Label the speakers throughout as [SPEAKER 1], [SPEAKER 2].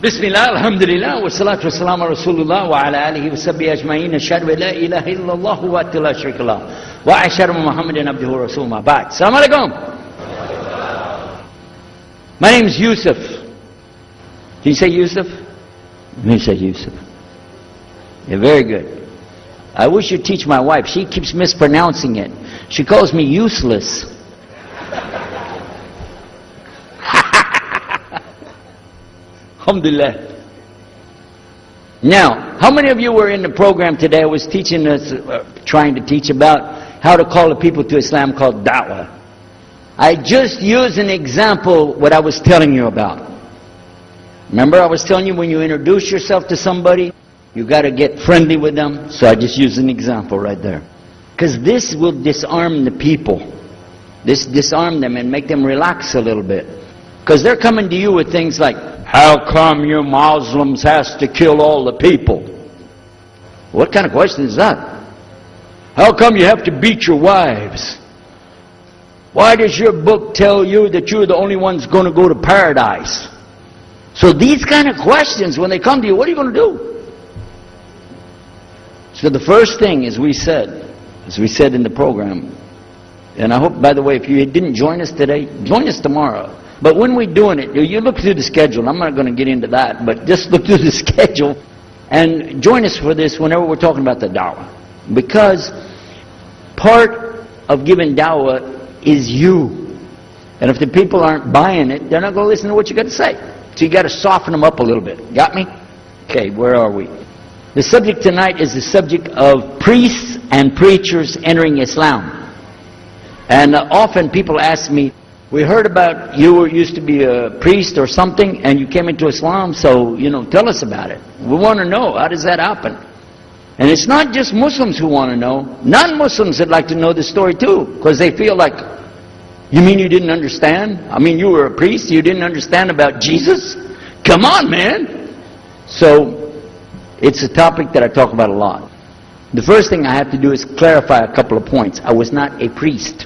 [SPEAKER 1] بسم الله الحمد لله والصلاة والسلام على رسول الله وعلى آله وصحبه أجمعين أشهد أن لا إله إلا الله وحده لا شريك له وأشهد أن محمدا عبده ورسوله ما بعد. Assalamu alaikum. My name is Yusuf. Can you say Yusuf? Let me say Yusuf. Yeah, very good. I wish you'd teach my wife. She keeps mispronouncing it. She calls me useless. Alhamdulillah. Now, how many of you were in the program today? I was teaching us, trying to teach about how to call the people to Islam called da'wah. I just used an example what I was telling you about. Remember I was telling you when you introduce yourself to somebody, you got to get friendly with them. So I just used an example right there. Because this will disarm the people. This disarm them and make them relax a little bit. Because they're coming to you with things like, how come you Muslims has to kill all the people? What kind of question is that? How come you have to beat your wives? Why does your book tell you that you're the only ones going to go to paradise? So these kind of questions, when they come to you, what are you going to do? So the first thing, as we said in the program, and I hope, by the way, if you didn't join us today, join us tomorrow. But when we're doing it, you look through the schedule. I'm not going to get into that, but just look through the schedule and join us for this whenever we're talking about the da'wah. Because part of giving da'wah is you. And if the people aren't buying it, they're not going to listen to what you got to say. So you got to soften them up a little bit. Got me? Okay, where are we? The subject tonight is the subject of priests and preachers entering Islam. And often people ask me, we heard about you used to be a priest or something and you came into Islam, so, tell us about it. We want to know, how does that happen? And it's not just Muslims who want to know. Non-Muslims would like to know the story too, because they feel like, you mean you didn't understand? I mean, you were a priest, you didn't understand about Jesus? Come on, man! So, it's a topic that I talk about a lot. The first thing I have to do is clarify a couple of points. I was not a priest.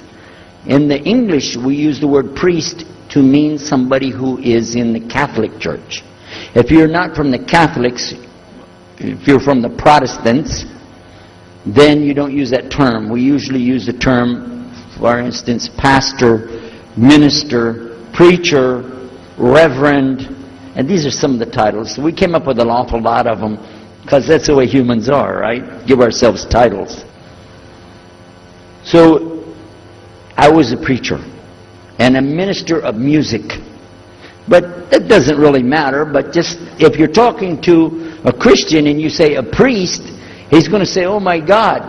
[SPEAKER 1] In the English, we use the word priest to mean somebody who is in the Catholic Church. If you're not from the Catholics, if you're from the Protestants, then you don't use that term. We usually use the term, for instance, pastor, minister, preacher, reverend, and these are some of the titles. We came up with an awful lot of them because that's the way humans are, right? Give ourselves titles. So, I was a preacher and a minister of music. But that doesn't really matter, but just if you're talking to a Christian and you say a priest, he's going to say, oh my God,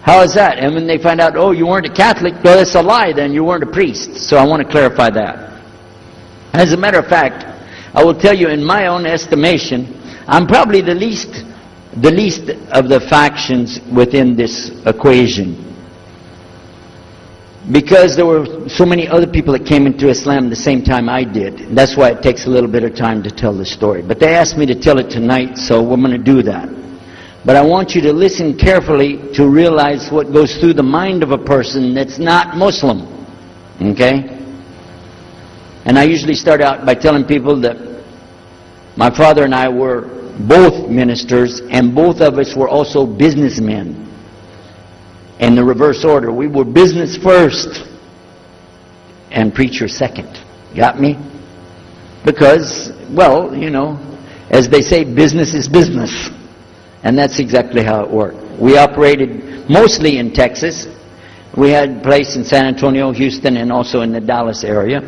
[SPEAKER 1] how is that? And when they find out, oh, you weren't a Catholic, well, that's a lie, then you weren't a priest. So I want to clarify that. As a matter of fact, I will tell you in my own estimation, I'm probably the least of the factions within this equation. Because there were so many other people that came into Islam the same time I did. That's why it takes a little bit of time to tell the story. But they asked me to tell it tonight, so we're going to do that. But I want you to listen carefully to realize what goes through the mind of a person that's not Muslim. Okay? And I usually start out by telling people that my father and I were both ministers, and both of us were also businessmen. In the reverse order. We were business first and preacher second. Got me? Because, well, as they say, business is business. And that's exactly how it worked. We operated mostly in Texas. We had a place in San Antonio, Houston, and also in the Dallas area.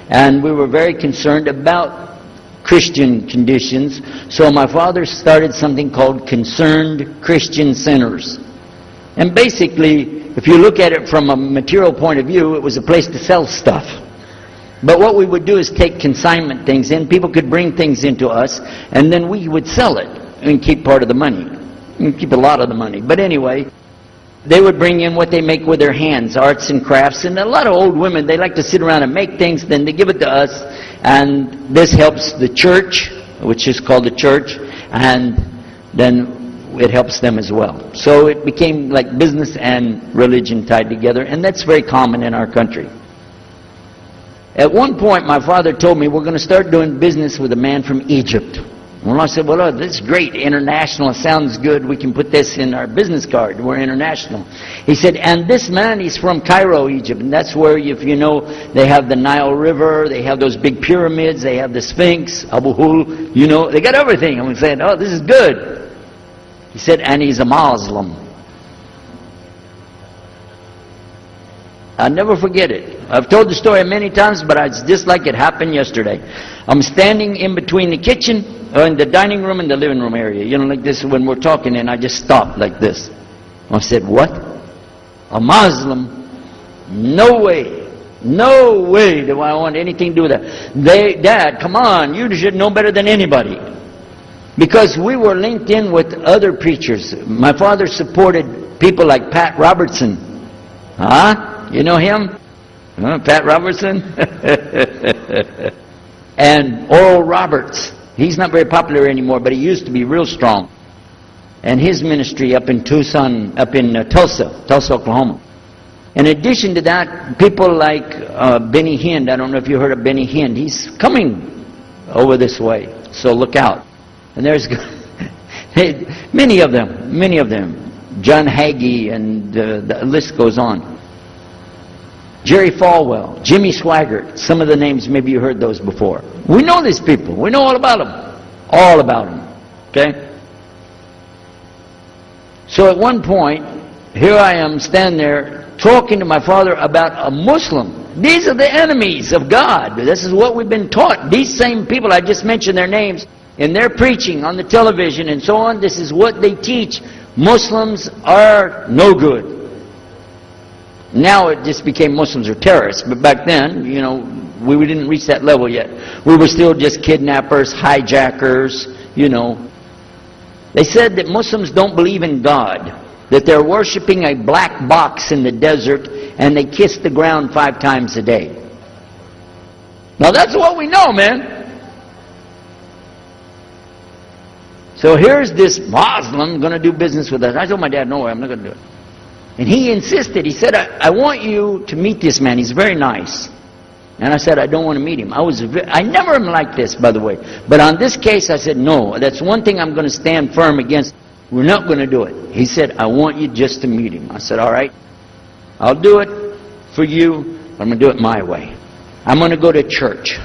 [SPEAKER 1] And we were very concerned about Christian conditions. So my father started something called Concerned Christian Centers. And basically, if you look at it from a material point of view, it was a place to sell stuff. But what we would do is take consignment things in. People could bring things into us, and then we would sell it and keep part of the money. And keep a lot of the money. But anyway, they would bring in what they make with their hands, arts and crafts. And a lot of old women, they like to sit around and make things, then they give it to us. And this helps the church, which is called the church, and then it helps them as well. So it became like business and religion tied together, and that's very common in our country. At one point, my father told me, we're going to start doing business with a man from Egypt. Well, I said, well, this is great. International sounds good. We can put this in our business card. We're international. He said, and this man, he's from Cairo, Egypt. And that's where, if you know, they have the Nile River. They have those big pyramids. They have the Sphinx, Abu Hul. You know, they got everything. I'm saying, oh, this is good. He said, and he's a Muslim. I'll never forget it. I've told the story many times, but it's just like it happened yesterday. I'm standing in between the kitchen, in the dining room and the living room area. You know, like this when we're talking, and I just stopped like this. I said, what? A Muslim? No way. No way do I want anything to do with that. Dad, come on, you should know better than anybody. Because we were linked in with other preachers. My father supported people like Pat Robertson. Huh? You know him? Pat Robertson? And Oral Roberts. He's not very popular anymore, but he used to be real strong. And his ministry up in Tulsa, Tulsa, Oklahoma. In addition to that, people like Benny Hinn. I don't know if you heard of Benny Hinn. He's coming over this way, so look out. And there's many of them. John Hagee, and the list goes on. Jerry Falwell, Jimmy Swaggart, some of the names, maybe you heard those before. We know these people. We know all about them. All about them. Okay? So at one point, here I am standing there talking to my father about a Muslim. These are the enemies of God. This is what we've been taught. These same people, I just mentioned their names, in their preaching on the television and so on, this is what they teach. Muslims are no good. Now it just became Muslims are terrorists, but back then, you know, we didn't reach that level yet. We were still just kidnappers, hijackers, you know. They said that Muslims don't believe in God, that they're worshiping a black box in the desert, and they kiss the ground 5 times a day. Now that's what we know, man. So here's this Muslim going to do business with us. I told my dad, no way, I'm not going to do it. And he insisted. He said, I want you to meet this man. He's very nice. And I said, I don't want to meet him. I never am like this, by the way. But on this case, I said, no. That's one thing I'm going to stand firm against. We're not going to do it. He said, I want you just to meet him. I said, all right. I'll do it for you, but I'm going to do it my way. I'm going to go to church.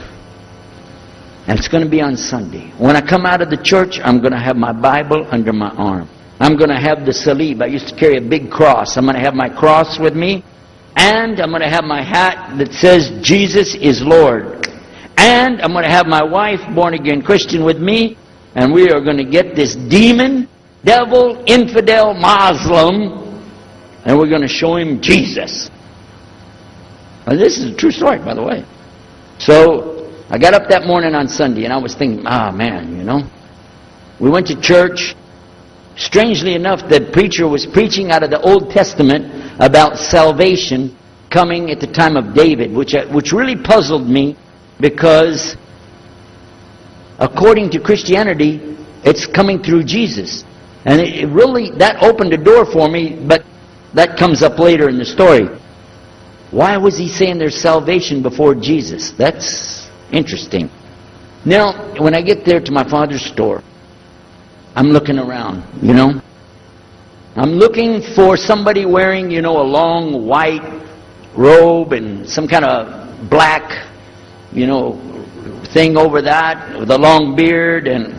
[SPEAKER 1] And it's going to be on Sunday. When I come out of the church, I'm going to have my Bible under my arm. I'm going to have the salib. I used to carry a big cross. I'm going to have my cross with me. And I'm going to have my hat that says, Jesus is Lord. And I'm going to have my wife, born-again Christian, with me. And we are going to get this demon, devil, infidel, Muslim, and we're going to show him Jesus. Now, this is a true story, by the way. So I got up that morning on Sunday, and I was thinking, man, you know. We went to church. Strangely enough, the preacher was preaching out of the Old Testament about salvation coming at the time of David, which really puzzled me, because according to Christianity, it's coming through Jesus. And it really, that opened a door for me, but that comes up later in the story. Why was he saying there's salvation before Jesus? That's interesting. Now, when I get there to my father's store, I'm looking around, you know. I'm looking for somebody wearing, you know, a long white robe and some kind of black, you know, thing over that with a long beard, and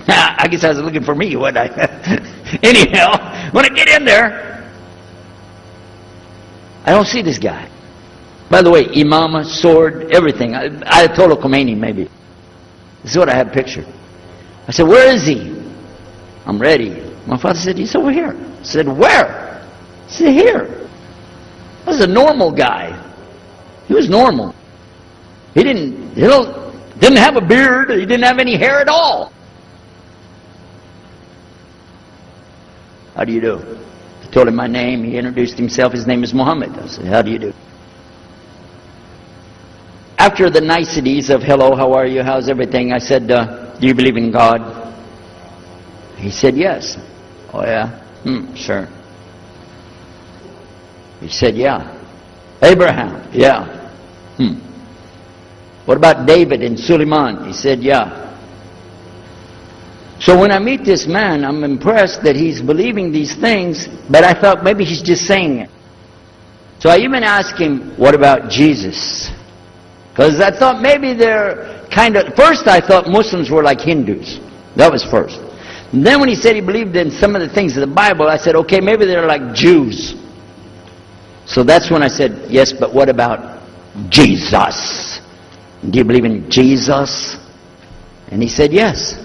[SPEAKER 1] I guess I was looking for me, wasn't I? Anyhow, when I get in there, I don't see this guy. By the way, imama, sword, everything. Ayatollah Khomeini, maybe. This is what I had pictured. I said, where is he? I'm ready. My father said, he's over here. I said, where? said, here. I was a normal guy. He was normal. He didn't have a beard. He didn't have any hair at all. How do you do? I told him my name. He introduced himself. His name is Muhammad. I said, how do you do? After the niceties of hello, how are you, how's everything, I said, do you believe in God? He said, yes. Oh, yeah? Sure. He said, yeah. Abraham? Yeah. What about David and Suleiman? He said, yeah. So when I meet this man, I'm impressed that he's believing these things, but I thought maybe he's just saying it. So I even asked him, what about Jesus? Because I thought maybe they're first I thought Muslims were like Hindus. That was first. And then when he said he believed in some of the things of the Bible, I said, okay, maybe they're like Jews. So that's when I said, yes, but what about Jesus? Do you believe in Jesus? And he said, yes.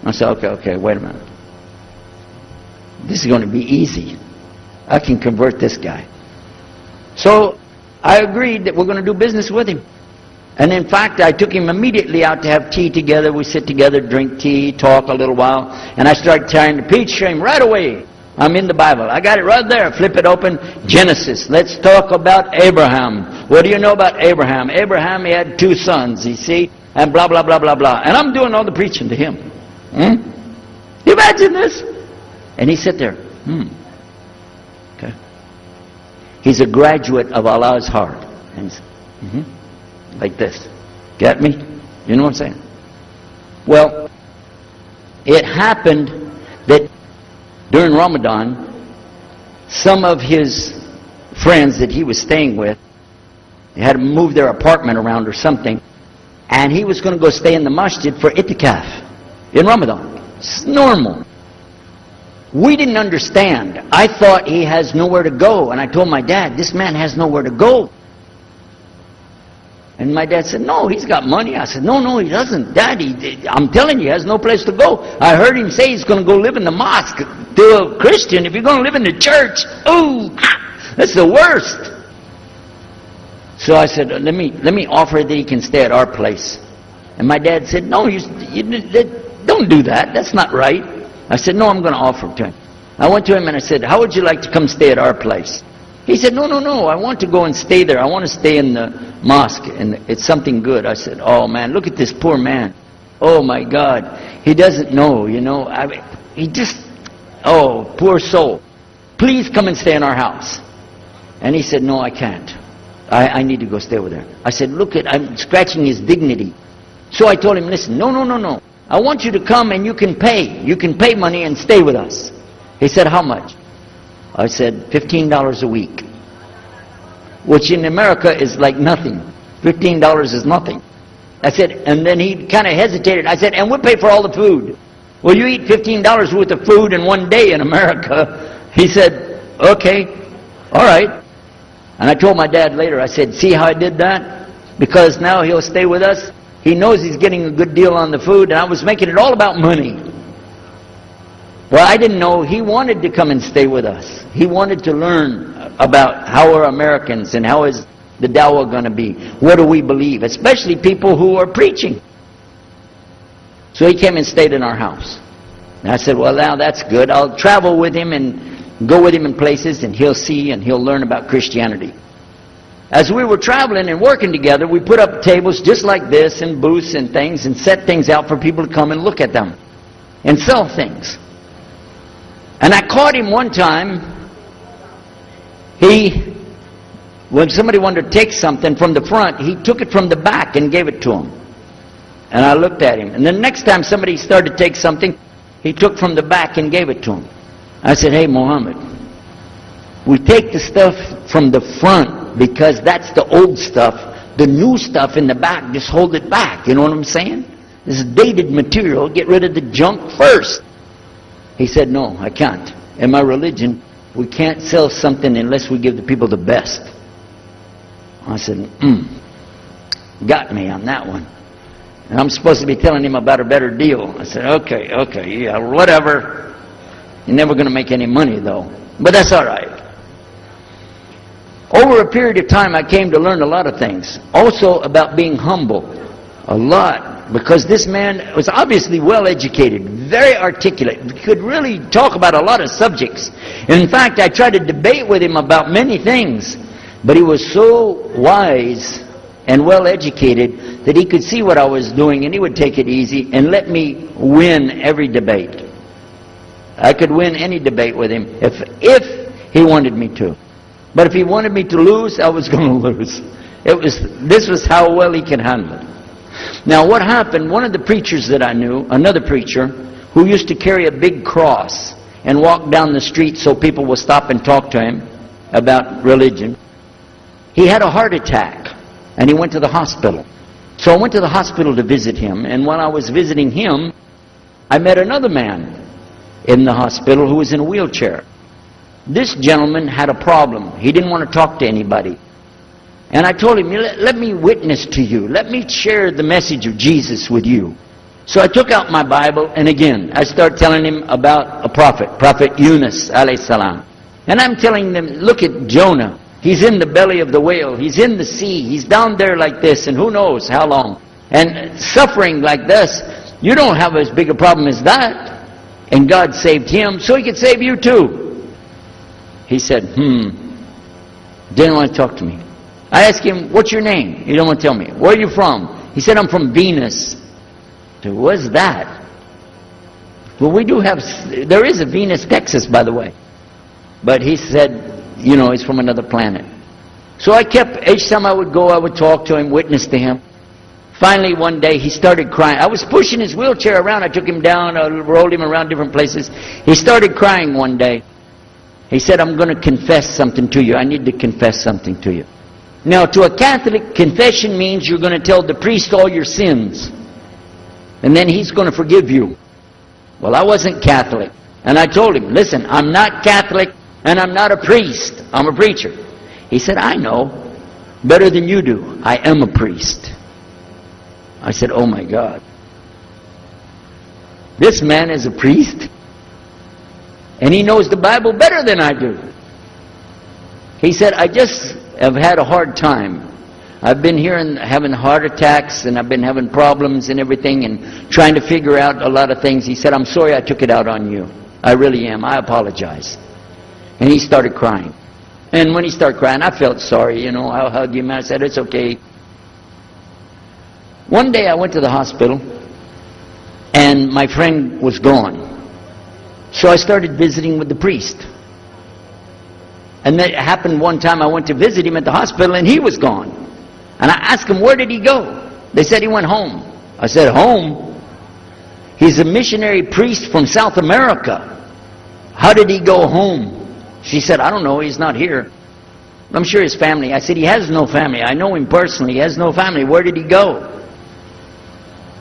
[SPEAKER 1] I said, okay, wait a minute. This is going to be easy. I can convert this guy. So I agreed that we're going to do business with him. And in fact, I took him immediately out to have tea together. We sit together, drink tea, talk a little while. And I started trying to preach to him right away. I'm in the Bible. I got it right there. Flip it open. Genesis. Let's talk about Abraham. What do you know about Abraham? Abraham, he had 2 sons, you see. And blah, blah, blah, blah, blah. And I'm doing all the preaching to him. You imagine this? And he sat there. Okay. He's a graduate of Allah's heart. And he's, like this. Get me? You know what I'm saying? Well, it happened that during Ramadan, some of his friends that he was staying with, they had to move their apartment around or something, and he was going to go stay in the masjid for itikaf in Ramadan. It's normal. We didn't understand. I thought he has nowhere to go, and I told my dad, this man has nowhere to go. And my dad said, no, he's got money. I said, no, he doesn't. Dad, I'm telling you, he has no place to go. I heard him say he's going to go live in the mosque. To a Christian, if you're going to live in the church, ooh, that's the worst. So I said, let me offer that he can stay at our place. And my dad said, no, you don't do that. That's not right. I said, no, I'm going to offer it to him. I went to him and I said, how would you like to come stay at our place? He said, no, I want to go and stay there. I want to stay in the mosque, and it's something good. I said, oh man, look at this poor man. Oh my God. He doesn't know, oh, poor soul. Please come and stay in our house. And he said, no, I can't. I need to go stay over there. I said, I'm scratching his dignity. So I told him, listen, no. I want you to come and you can pay. You can pay money and stay with us. He said, how much? I said, $15 a week. Which in America is like nothing. $15 is nothing. I said, and then he kind of hesitated. I said, and we'll pay for all the food. Well, you eat $15 worth of food in one day in America. He said, okay, all right. And I told my dad later, I said, see how I did that? Because now he'll stay with us. He knows he's getting a good deal on the food, and I was making it all about money. Well, I didn't know he wanted to come and stay with us. He wanted to learn about how are Americans and how is the dawah going to be. What do we believe? Especially people who are preaching. So he came and stayed in our house. And I said, well, now that's good. I'll travel with him and go with him in places, and he'll see and he'll learn about Christianity. As we were traveling and working together, we put up tables just like this and booths and things and set things out for people to come and look at them and sell things. And I caught him one time. When somebody wanted to take something from the front, he took it from the back and gave it to him. And I looked at him. And the next time somebody started to take something, he took from the back and gave it to him. I said, hey, Muhammad, we take the stuff from the front because that's the old stuff. The new stuff in the back, just hold it back. You know what I'm saying? This is dated material. Get rid of the junk first. He said, no, I can't. In my religion, we can't sell something unless we give the people the best. I said, got me on that one. And I'm supposed to be telling him about a better deal. I said, okay, yeah, whatever. You're never going to make any money, though. But that's all right. Over a period of time, I came to learn a lot of things. Also about being humble. A lot. Because this man was obviously well educated, very articulate, could really talk about a lot of subjects. And in fact, I tried to debate with him about many things. But he was so wise and well educated that he could see what I was doing, and he would take it easy and let me win every debate. I could win any debate with him if he wanted me to. But if he wanted me to lose, I was going to lose. This was how well he could handle it. Now what happened, one of the preachers that I knew, another preacher, who used to carry a big cross and walk down the street so people would stop and talk to him about religion, he had a heart attack and he went to the hospital. So I went to the hospital to visit him, and while I was visiting him, I met another man in the hospital who was in a wheelchair. This gentleman had a problem. He didn't want to talk to anybody. And I told him, let me witness to you. Let me share the message of Jesus with you. So I took out my Bible, and again, I started telling him about a prophet, Prophet Yunus, alayhi salam. And I'm telling them, look at Jonah. He's in the belly of the whale. He's in the sea. He's down there like this, and who knows how long. And suffering like this, you don't have as big a problem as that. And God saved him, so he could save you too. He said, didn't want to talk to me. I asked him, what's your name? He didn't want to tell me. Where are you from? He said, I'm from Venus. I said, what's that? Well, there is a Venus, Texas, by the way. But he said, he's from another planet. So I kept, each time I would go, I would talk to him, witness to him. Finally, one day, he started crying. I was pushing his wheelchair around. I took him down, I rolled him around different places. He started crying one day. He said, I'm going to confess something to you. I need to confess something to you. Now, to a Catholic, confession means you're going to tell the priest all your sins. And then he's going to forgive you. Well, I wasn't Catholic. And I told him, listen, I'm not Catholic and I'm not a priest. I'm a preacher. He said, I know. Better than you do. I am a priest. I said, oh my God. This man is a priest? And he knows the Bible better than I do. He said, I just have had a hard time. I've been here and having heart attacks, and I've been having problems and everything, and trying to figure out a lot of things. He said, I'm sorry I took it out on you. I really am. I apologize. And he started crying. And when he started crying, I felt sorry. I hugged him. I said, it's okay. One day I went to the hospital, and my friend was gone. So I started visiting with the priest. And that happened one time. I went to visit him at the hospital, and he was gone. And I asked him, where did he go? They said he went home. I said, home? He's a missionary priest from South America. How did he go home? She said, I don't know. He's not here. I'm sure his family. I said, he has no family. I know him personally. He has no family. Where did he go?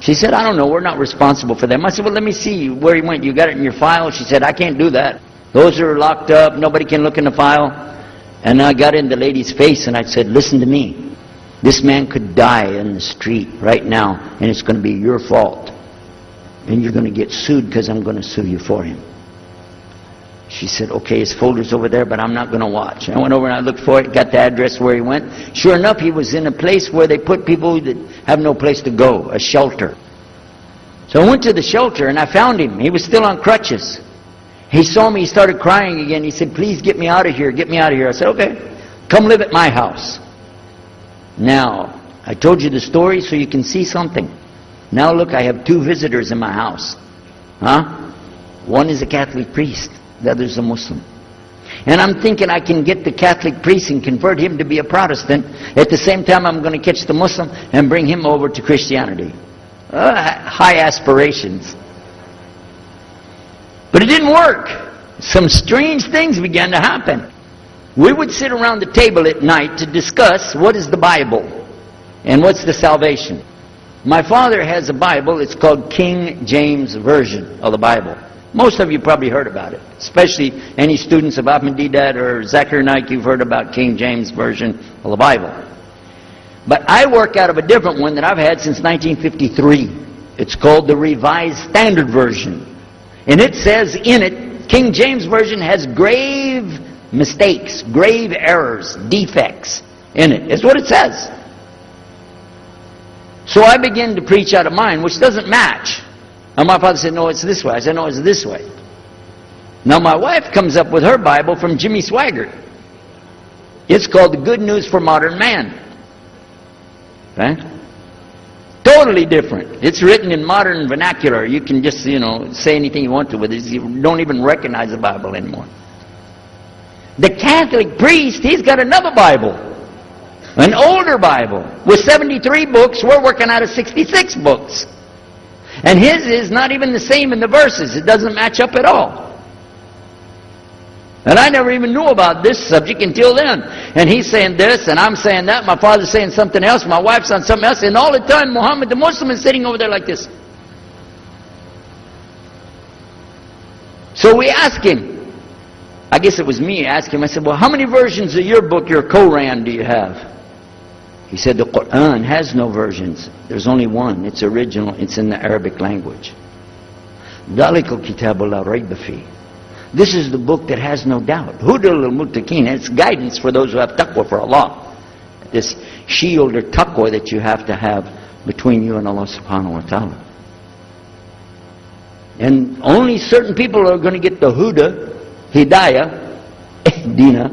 [SPEAKER 1] She said, I don't know. We're not responsible for them. I said, well, let me see where he went. You got it in your file? She said, I can't do that. Those are locked up. Nobody can look in the file. And I got in the lady's face and I said, listen to me. This man could die in the street right now, and it's going to be your fault. And you're going to get sued because I'm going to sue you for him. She said, okay, his folder's over there, but I'm not going to watch. I went over and I looked for it, got the address where he went. Sure enough, he was in a place where they put people that have no place to go, a shelter. So I went to the shelter and I found him. He was still on crutches. He saw me, he started crying again. He said, please get me out of here, get me out of here. I said, okay, come live at my house. Now, I told you the story so you can see something. Now look, I have 2 visitors in my house. One is a Catholic priest. The other is a Muslim. And I'm thinking I can get the Catholic priest and convert him to be a Protestant. At the same time, I'm going to catch the Muslim and bring him over to Christianity. High aspirations. But it didn't work. Some strange things began to happen. We would sit around the table at night to discuss what is the Bible and what's the salvation. My father has a Bible. It's called King James Version of the Bible. Most of you probably heard about it, especially any students of Ahmadiyya or Zakir Naik. You've heard about King James Version of the Bible. But I work out of a different one that I've had since 1953. It's called the Revised Standard Version. And it says in it King James Version has grave mistakes, grave errors, defects in it. It's what it says. So I began to preach out of mine, which doesn't match. And my father said, no, it's this way. I said, no, it's this way. Now my wife comes up with her Bible from Jimmy Swaggart. It's called The Good News for Modern Man. Okay? Totally different. It's written in modern vernacular. You can just, say anything you want to with it. You don't even recognize the Bible anymore. The Catholic priest, he's got another Bible. An older Bible with 73 books. We're working out of 66 books. And his is not even the same in the verses. It doesn't match up at all. And I never even knew about this subject until then. And he's saying this, and I'm saying that. My father's saying something else. My wife's saying something else. And all the time, Muhammad, the Muslim, is sitting over there like this. So we asked him. I guess it was me. I asked him. I said, well, how many versions of your book, your Quran, do you have? He said, the Quran has no versions. There's only one. It's original. It's in the Arabic language. ذَلِكَ الْكِتَابُ لَا رَيْبَ فِيهِ. This is the book that has no doubt. Hudal al-Muttaqin. It's guidance for those who have taqwa for Allah. This shield or taqwa that you have to have between you and Allah subhanahu wa ta'ala. And only certain people are going to get the huda, hidayah, dina,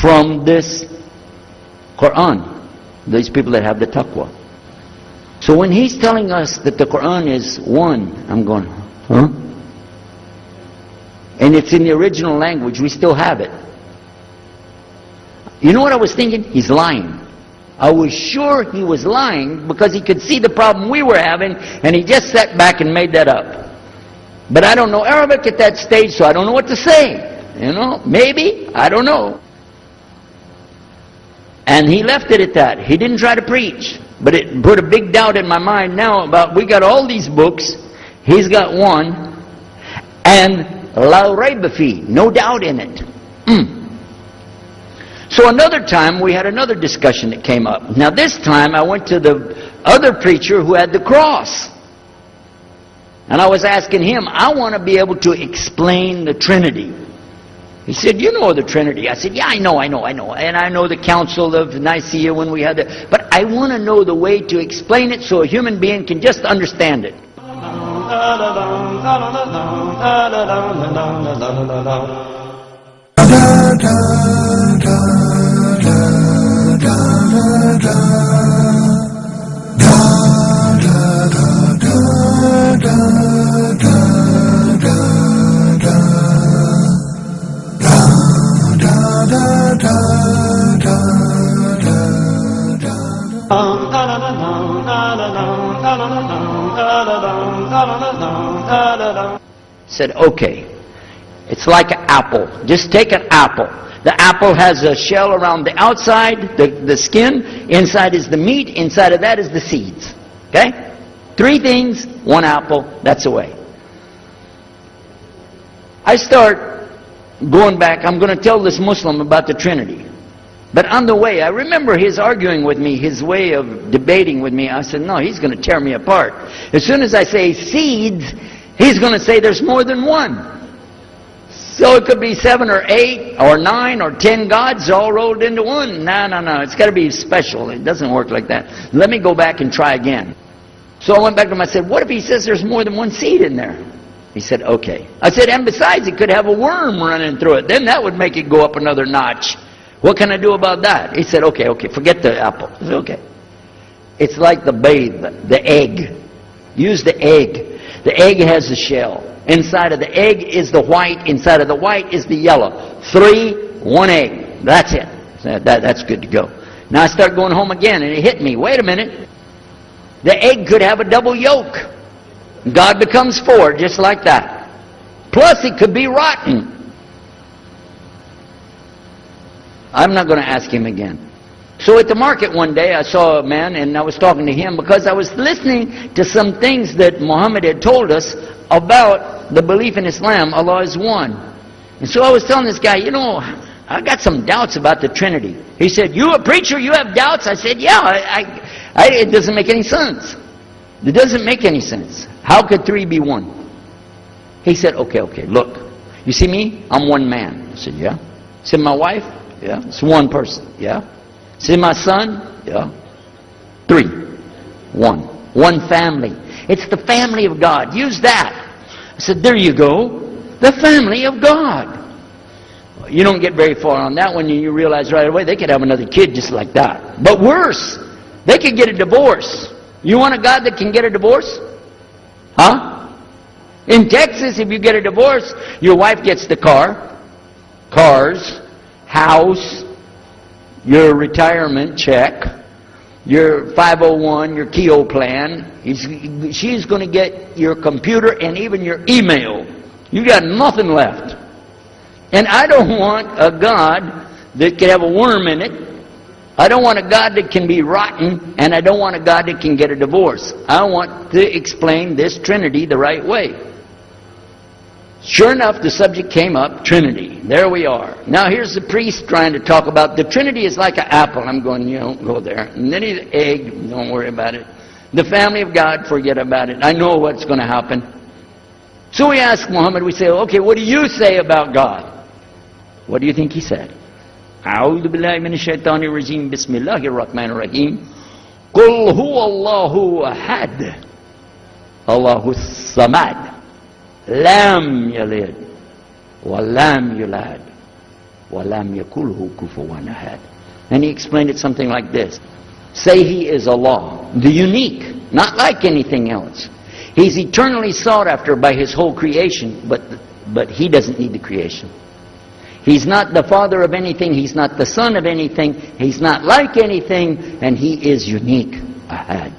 [SPEAKER 1] from this Quran. These people that have the taqwa. So when he's telling us that the Quran is one, I'm going, huh? And it's in the original language, we still have it. You know what I was thinking? He's lying. I was sure he was lying because he could see the problem we were having, and he just sat back and made that up. But I don't know Arabic at that stage, so I don't know what to say. Maybe, I don't know. And he left it at that. He didn't try to preach. But it put a big doubt in my mind now about, we got all these books, he's got one, and La Rayba Fi, no doubt in it. So another time we had another discussion that came up. Now this time I went to the other preacher who had the cross. And I was asking him, I want to be able to explain the Trinity. He said, you know the Trinity. I said, yeah, I know. And I know the Council of Nicaea when we had it. But I want to know the way to explain it so a human being can just understand it. Said, okay, it's like an apple. Just take an apple. The apple has a shell around the outside, the skin. Inside is the meat. Inside of that is the seeds. Okay? 3 things, 1 apple. That's the way. I start going back. I'm going to tell this Muslim about the Trinity. But on the way, I remember his arguing with me, his way of debating with me. I said, no, he's going to tear me apart. As soon as I say seeds, he's going to say there's more than one. So it could be 7 or 8 or 9 or 10 gods all rolled into one. No. It's got to be special. It doesn't work like that. Let me go back and try again. So I went back to him. I said, what if he says there's more than one seed in there? He said, okay. I said, and besides, it could have a worm running through it. Then that would make it go up another notch. What can I do about that? He said, okay, forget the apple. I said, okay. It's like the babe, the egg. Use the egg. The egg has a shell. Inside of the egg is the white. Inside of the white is the yellow. 3, 1 egg. That's it. That's good to go. Now I start going home again, and it hit me. Wait a minute. The egg could have a double yolk. God becomes 4, just like that. Plus, it could be rotten. I'm not going to ask him again. So at the market one day, I saw a man, and I was talking to him because I was listening to some things that Muhammad had told us about the belief in Islam, Allah is one. And so I was telling this guy, I got some doubts about the Trinity. He said, you a preacher, you have doubts? I said, yeah, it doesn't make any sense. It doesn't make any sense. How could 3 be 1? He said, okay, look. You see me? I'm one man. I said, yeah. See my wife? Yeah. It's one person. Yeah. See my son? Yeah. 3. 1. One family. It's the family of God. Use that. I said, there you go. The family of God. You don't get very far on that one, and you realize right away they could have another kid just like that. But worse, they could get a divorce. You want a God that can get a divorce? Huh? In Texas, if you get a divorce, your wife gets the cars, house, your retirement check, your 501, your Keogh plan. She's going to get your computer and even your email. You got nothing left. And I don't want a God that can have a worm in it. I don't want a God that can be rotten, and I don't want a God that can get a divorce. I want to explain this Trinity the right way. Sure enough, the subject came up, Trinity. There we are. Now here's the priest trying to talk about the Trinity is like an apple. I'm going, you don't go there. And then the egg, don't worry about it. The family of God, forget about it. I know what's going to happen. So we ask Muhammad, we say, okay, what do you say about God? What do you think he said? أعوذ بالله من الشيطان الرجيم بسم الله الرحمن الرحيم قل هو الله أحد الله الصمد لم يلد ولم يولد ولم يكن له كفوا أحد. And he explained it something like this. Say he is Allah, the unique, not like anything else. He's eternally sought after by his whole creation, but he doesn't need the creation. He's not the father of anything. He's not the son of anything. He's not like anything. And he is unique. Ahad.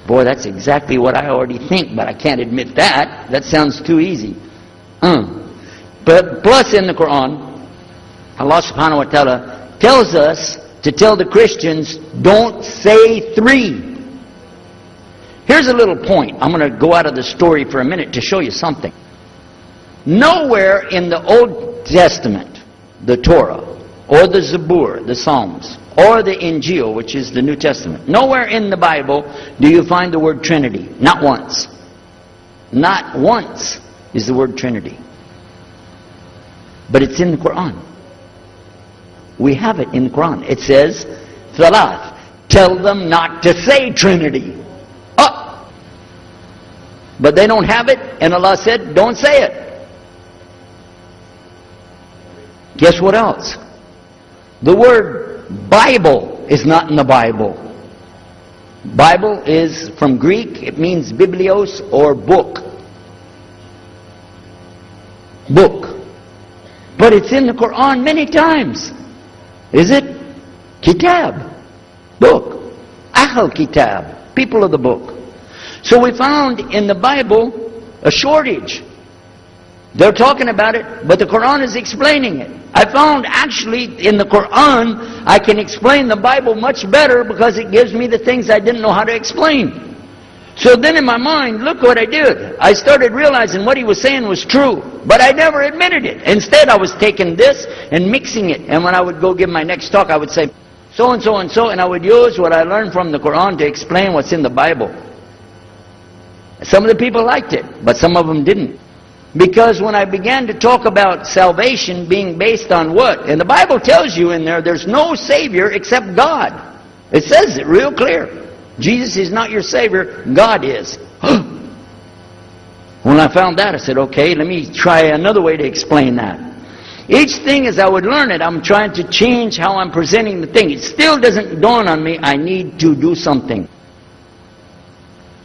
[SPEAKER 1] Boy, that's exactly what I already think, but I can't admit that. That sounds too easy. But plus in the Quran, Allah subhanahu wa ta'ala tells us to tell the Christians, don't say 3. Here's a little point. I'm going to go out of the story for a minute to show you something. Nowhere in the Old Testament, the Torah, or the Zabur, the Psalms, or the Injil, which is the New Testament, nowhere in the Bible do you find the word Trinity. Not once. Not once is the word Trinity. But it's in the Quran. We have it in the Quran. It says, Thalath, tell them not to say Trinity. But they don't have it, and Allah said, don't say it. Guess what else? The word Bible is not in the Bible. Bible is from Greek. It means biblios or book. Book. But it's in the Quran many times. Is it? Kitab. Book. Ahl Kitab. People of the book. So we found in the Bible a shortage. They're talking about it, but the Quran is explaining it. I found actually in the Quran, I can explain the Bible much better because it gives me the things I didn't know how to explain. So then in my mind, look what I did. I started realizing what he was saying was true, but I never admitted it. Instead, I was taking this and mixing it. And when I would go give my next talk, I would say, so and so and so, and I would use what I learned from the Quran to explain what's in the Bible. Some of the people liked it, but some of them didn't. Because when I began to talk about salvation being based on what? And the Bible tells you in there's no Savior except God. It says it real clear. Jesus is not your Savior, God is. When I found that, I said, okay, let me try another way to explain that. Each thing as I would learn it, I'm trying to change how I'm presenting the thing. It still doesn't dawn on me, I need to do something.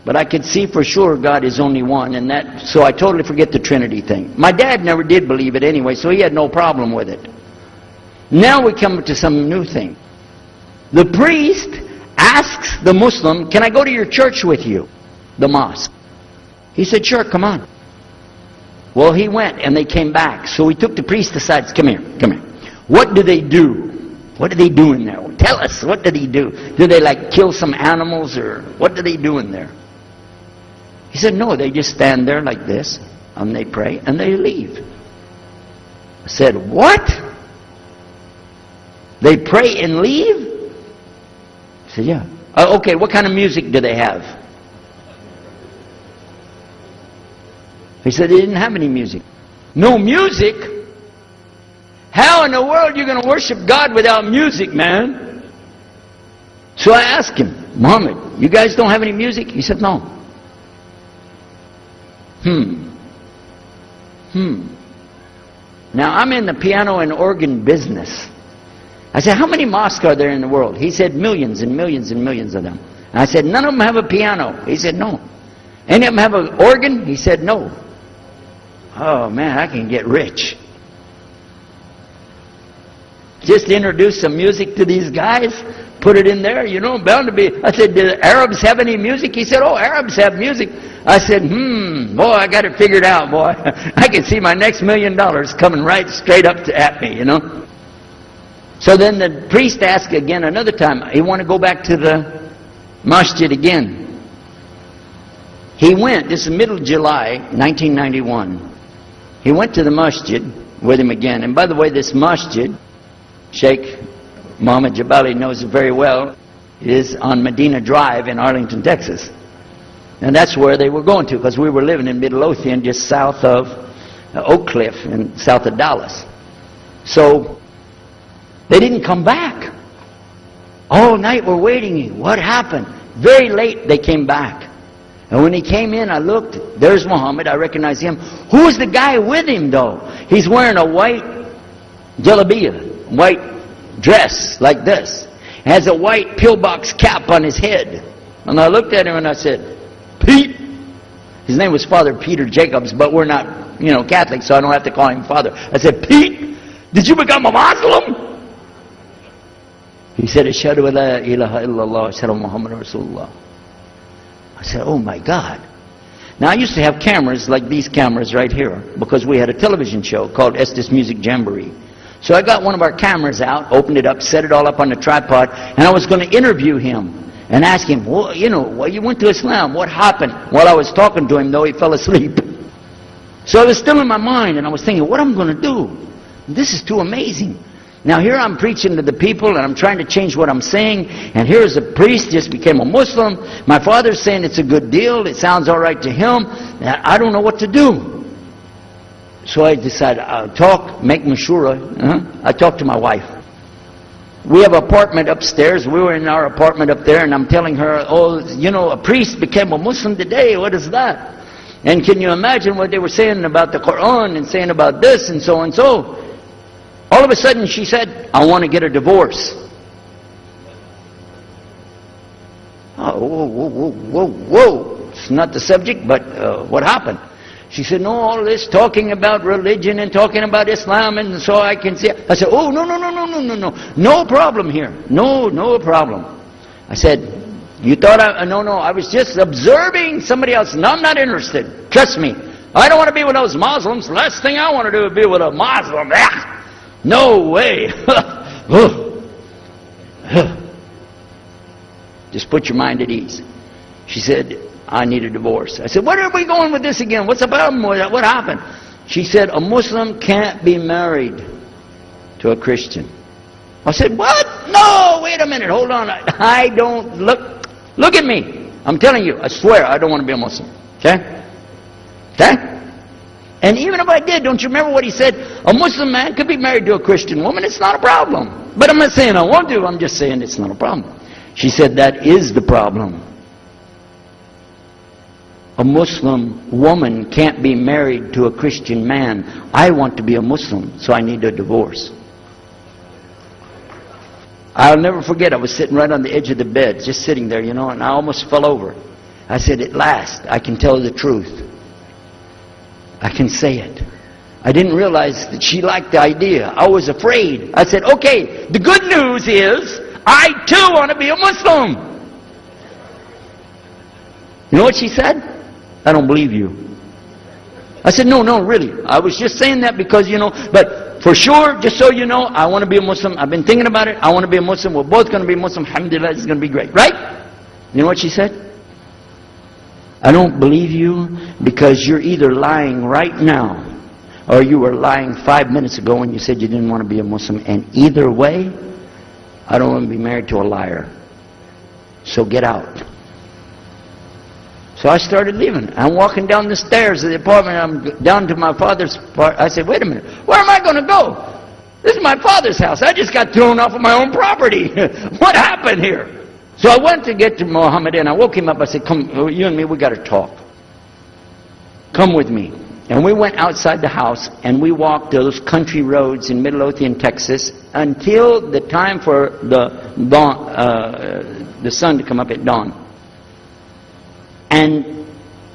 [SPEAKER 1] But I could see for sure God is only one, and so I totally forget the Trinity thing. My dad never did believe it anyway, so he had no problem with it. Now we come to some new thing. The priest asks the Muslim, can I go to your church with you? The mosque. He said, sure, come on. Well, he went, and they came back. So he took the priest aside, come here. What do they do? What do they do in there? Tell us, what did he do? Do they like kill some animals, or what do they do in there? He said, no, they just stand there like this, and they pray, and they leave. I said, what? They pray and leave? I said, yeah. Okay, what kind of music do they have? He said they didn't have any music. No music? How in the world are you going to worship God without music, man? So I asked him, Muhammad, you guys don't have any music? He said, no. Now, I'm in the piano and organ business. I said, how many mosques are there in the world? He said, millions and millions and millions of them. And I said, none of them have a piano. He said, no. Any of them have an organ? He said, no. Oh, man, I can get rich. Just introduce some music to these guys, put it in there, you know, bound to be. I said, do the Arabs have any music? He said, oh, Arabs have music. I said, boy, I got it figured out, boy. I can see my next $1 million coming right straight up at me, you know. So then the priest asked again another time, he wanted to go back to the masjid again. He went, this is middle of July, 1991. He went to the masjid with him again. And by the way, this masjid, Sheikh Mohammed Jabali knows it very well, is on Medina Drive in Arlington, Texas. And that's where they were going to, because we were living in Midlothian, just south of Oak Cliff and south of Dallas. So they didn't come back. All night we're waiting. What happened? Very late they came back. And when he came in, I looked. There's Muhammad. I recognize him. Who's the guy with him, though? He's wearing a white jalabiyah, white dress like this. Has a white pillbox cap on his head. And I looked at him and I said, Pete. His name was Father Peter Jacobs, but we're not, you know, Catholic, so I don't have to call him Father. I said, Pete, did you become a Muslim? He said, Ashhadu an la ilaha illallah, Ashhadu Muhammad Rasulullah. I said, oh my God. Now I used to have cameras like these cameras right here, because we had a television show called Estes Music Jamboree. So I got one of our cameras out, opened it up, set it all up on the tripod, and I was going to interview him and ask him, well, you know, well, you went to Islam, what happened? While I was talking to him, though, he fell asleep. So it was still in my mind, and I was thinking, what am I going to do? This is too amazing. Now here I'm preaching to the people, and I'm trying to change what I'm saying, and here's a priest, just became a Muslim. My father's saying it's a good deal, it sounds all right to him. I don't know what to do. So I decided, I'll talk, make mashura. I talked to my wife. We have an apartment upstairs. We were in our apartment up there, and I'm telling her, oh, you know, a priest became a Muslim today. What is that? And can you imagine what they were saying about the Quran and saying about this and so and so? All of a sudden she said, I want to get a divorce. Oh, whoa. It's not the subject, but what happened? She said, no, all this talking about religion and talking about Islam, and so I can see. I said, oh, no. No problem here. No problem. I said, you thought no, I was just observing somebody else. No, I'm not interested. Trust me. I don't want to be with those Muslims. Last thing I want to do is be with a Muslim. No way. Just put your mind at ease. She said, I need a divorce. I said, where are we going with this again? What's the problem with that? What happened? She said, a Muslim can't be married to a Christian. I said, what? No, wait a minute, hold on. I don't, look at me. I'm telling you, I swear, I don't want to be a Muslim. Okay? And even if I did, don't you remember what he said? A Muslim man could be married to a Christian woman, it's not a problem. But I'm not saying I want to, I'm just saying it's not a problem. She said, that is the problem. A Muslim woman can't be married to a Christian man. I want to be a Muslim, so I need a divorce. I'll never forget, I was sitting right on the edge of the bed, just sitting there, you know, and I almost fell over. I said, at last, I can tell the truth. I can say it. I didn't realize that she liked the idea. I was afraid. I said, okay, the good news is, I too want to be a Muslim. You know what she said? I don't believe you. I said, no, really. I was just saying that because, you know, but for sure, just so you know, I want to be a Muslim. I've been thinking about it. I want to be a Muslim. We're both going to be Muslim. Alhamdulillah, it's going to be great. Right? You know what she said? I don't believe you because you're either lying right now or you were lying 5 minutes ago when you said you didn't want to be a Muslim. And either way, I don't want to be married to a liar. So get out. So So I started leaving. I'm walking down the stairs of the apartment. I'm down to my father's part. I said, wait a minute, where am I going to go? This is my father's house. I just got thrown off of my own property. What happened here? So I went to get to Muhammad and I woke him up. I said, come, you and me, we got to talk. Come with me. And we went outside the house and we walked those country roads in Midlothian, Texas, until the time for the dawn, the sun to come up at dawn. And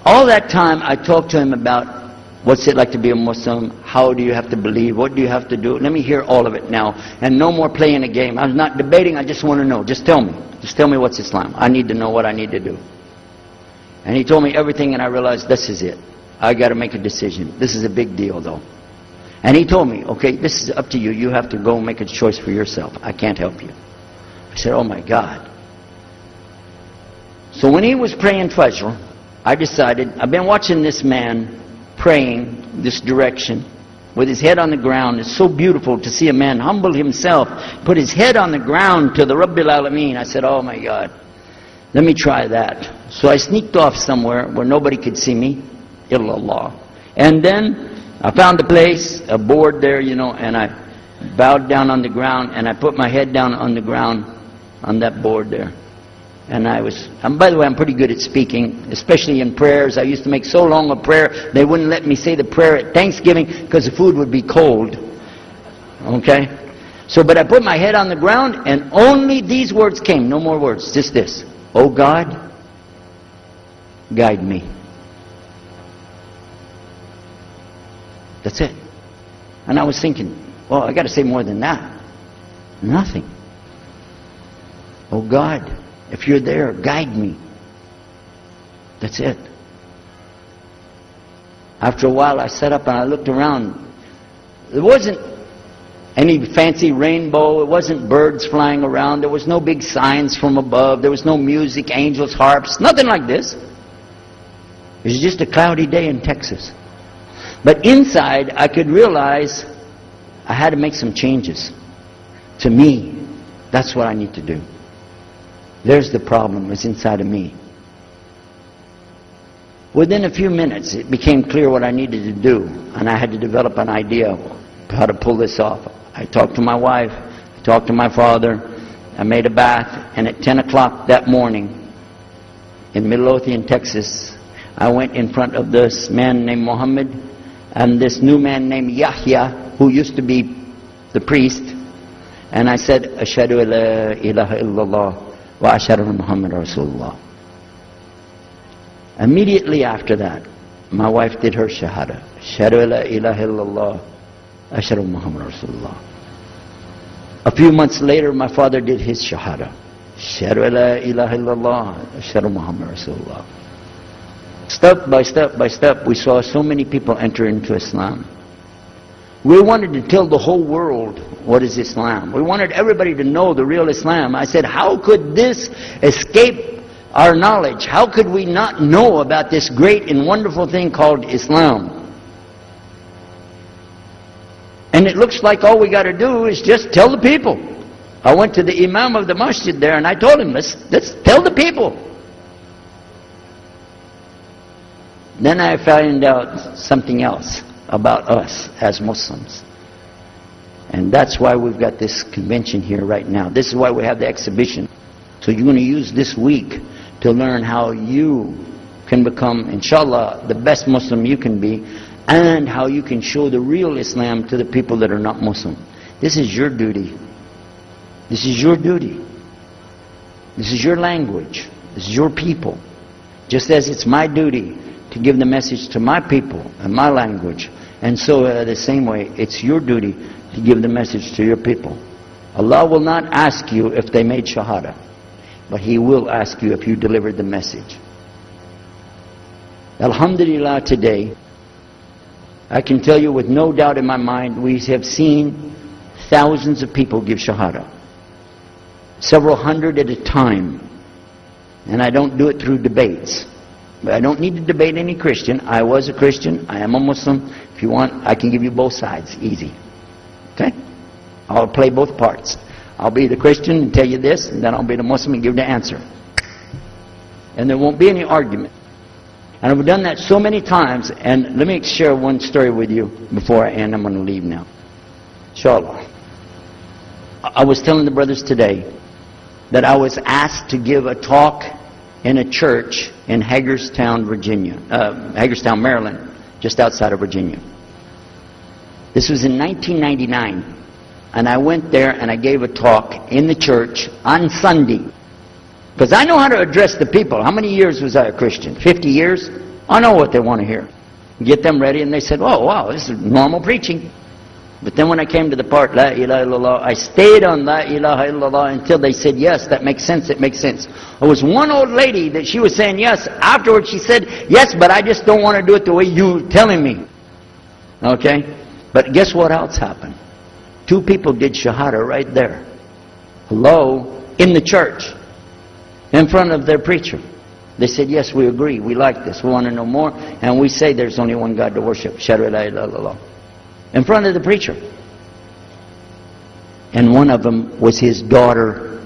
[SPEAKER 1] all that time I talked to him about what's it like to be a Muslim, how do you have to believe, what do you have to do. Let me hear all of it now. And no more playing a game. I'm not debating, I just want to know. Just tell me. Just tell me what's Islam. I need to know what I need to do. And he told me everything and I realized this is it. I got to make a decision. This is a big deal though. And he told me, okay, this is up to you. You have to go make a choice for yourself. I can't help you. I said, oh my God. So when he was praying Fajr, I decided, I've been watching this man praying this direction with his head on the ground. It's so beautiful to see a man humble himself, put his head on the ground to the Rabbil Alameen. I said, oh my God, let me try that. So I sneaked off somewhere where nobody could see me, illallah. And then I found a place, a board there, you know, and I bowed down on the ground and I put my head down on the ground on that board there. And by the way, I'm pretty good at speaking, especially in prayers. I used to make so long a prayer, they wouldn't let me say the prayer at Thanksgiving because the food would be cold. Okay? So, but I put my head on the ground and only these words came, no more words, just this. Oh God, guide me. That's it. And I was thinking, well, I got to say more than that. Nothing. Oh God, if you're there, guide me. That's it. After a while, I sat up and I looked around. There wasn't any fancy rainbow. It wasn't birds flying around. There was no big signs from above. There was no music, angels, harps, nothing like this. It was just a cloudy day in Texas. But inside, I could realize I had to make some changes. To me, that's what I need to do. There's the problem, it's inside of me. Within a few minutes, it became clear what I needed to do, and I had to develop an idea of how to pull this off. I talked to my wife, I talked to my father, I made a bath, and at 10 o'clock that morning, in Midlothian, Texas, I went in front of this man named Muhammad, and this new man named Yahya, who used to be the priest, and I said, Ashhadu la ilaha illallah. Wa ashhadu Muhammad Rasulullah. Immediately after that, my wife did her shahada. Ashhadu la ilaha illallah. Ashhadu Muhammad Rasulullah. A few months later, my father did his shahada. Ashhadu la ilaha illallah. Ashhadu Muhammad Rasulullah. Step by step by step, we saw so many people enter into Islam. We wanted to tell the whole world what is Islam. We wanted everybody to know the real Islam. I said, how could this escape our knowledge? How could we not know about this great and wonderful thing called Islam? And it looks like all we got to do is just tell the people. I went to the imam of the masjid there and I told him, let's tell the people. Then I found out something else about us as Muslims. And that's why we've got this convention here right now. This is why we have the exhibition. So you're going to use this week to learn how you can become, inshallah, the best Muslim you can be, and how you can show the real Islam to the people that are not Muslim. This is your duty. This is your duty. This is your language. This is your people. Just as it's my duty to give the message to my people and my language. And so the same way, it's your duty to give the message to your people. Allah will not ask you if they made shahada, but He will ask you if you delivered the message. Alhamdulillah, today, I can tell you with no doubt in my mind, we have seen thousands of people give shahada. Several hundred at a time. And I don't do it through debates. But I don't need to debate any Christian. I was a Christian. I am a Muslim. If you want, I can give you both sides. Easy. Okay? I'll play both parts. I'll be the Christian and tell you this, and then I'll be the Muslim and give the answer. And there won't be any argument. And I've done that so many times. And let me share one story with you before I end. I'm going to leave now. Inshallah. I was telling the brothers today that I was asked to give a talk in a church in Hagerstown, Maryland, just outside of Virginia. This was in 1999. And I went there and I gave a talk in the church on Sunday. Because I know how to address the people. How many years was I a Christian? 50 years? I know what they want to hear. Get them ready, and they said, oh, wow, this is normal preaching. But then when I came to the part, La ilaha illallah, I stayed on La ilaha illallah until they said, yes, that makes sense, it makes sense. There was one old lady that she was saying yes. Afterwards she said, yes, but I just don't want to do it the way you're telling me. Okay? But guess what else happened? 2 people did shahada right there. Hello? In the church. In front of their preacher. They said, yes, we agree. We like this. We want to know more. And we say there's only one God to worship. Shahadu la ilaha illallah. In front of the preacher. And one of them was his daughter.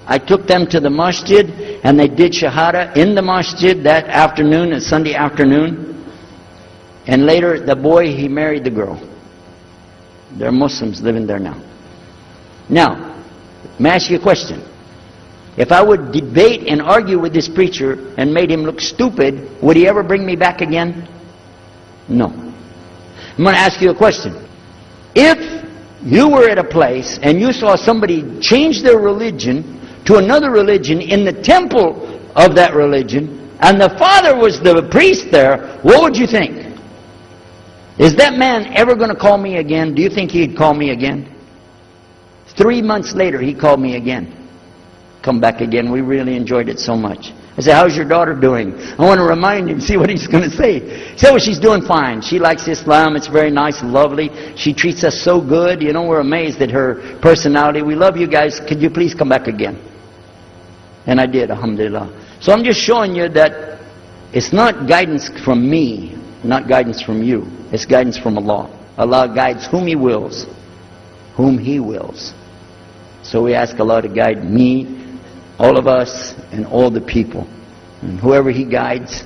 [SPEAKER 1] I took them to the masjid and they did shahada in the masjid that afternoon, a Sunday afternoon. And later the boy, he married the girl. They're Muslims living there now. Now, may I ask you a question? If I would debate and argue with this preacher and made him look stupid, would he ever bring me back again? No. I'm going to ask you a question. If you were at a place and you saw somebody change their religion to another religion in the temple of that religion, and the father was the priest there, what would you think? Is that man ever going to call me again? Do you think he'd call me again? 3 months later, he called me again. Come back again. We really enjoyed it so much. I said, how's your daughter doing? I want to remind him, see what he's going to say. He said, well, she's doing fine. She likes Islam. It's very nice, lovely. She treats us so good. You know, we're amazed at her personality. We love you guys. Could you please come back again? And I did, alhamdulillah. So I'm just showing you that it's not guidance from me, not guidance from you. It's guidance from Allah. Allah guides whom He wills. Whom He wills. So we ask Allah to guide me, all of us, and all the people. And whoever He guides,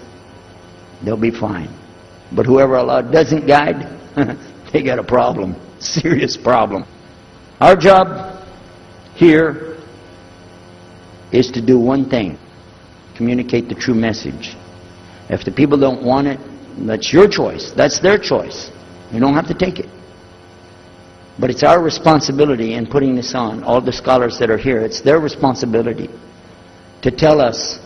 [SPEAKER 1] they'll be fine. But whoever Allah doesn't guide, they got a problem. Serious problem. Our job here is to do one thing. Communicate the true message. If the people don't want it, that's your choice. That's their choice. You don't have to take it. But it's our responsibility in putting this on, all the scholars that are here, it's their responsibility to tell us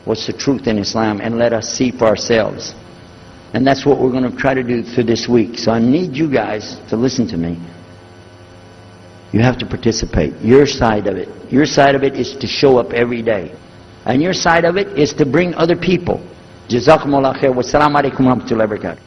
[SPEAKER 1] what's the truth in Islam and let us see for ourselves. And that's what we're going to try to do through this week. So I need you guys to listen to me. You have to participate. Your side of it. Your side of it is to show up every day. And your side of it is to bring other people. Jazakumullah khair. Wassalamu alaikum wa rahmatullahi wa barakatuh.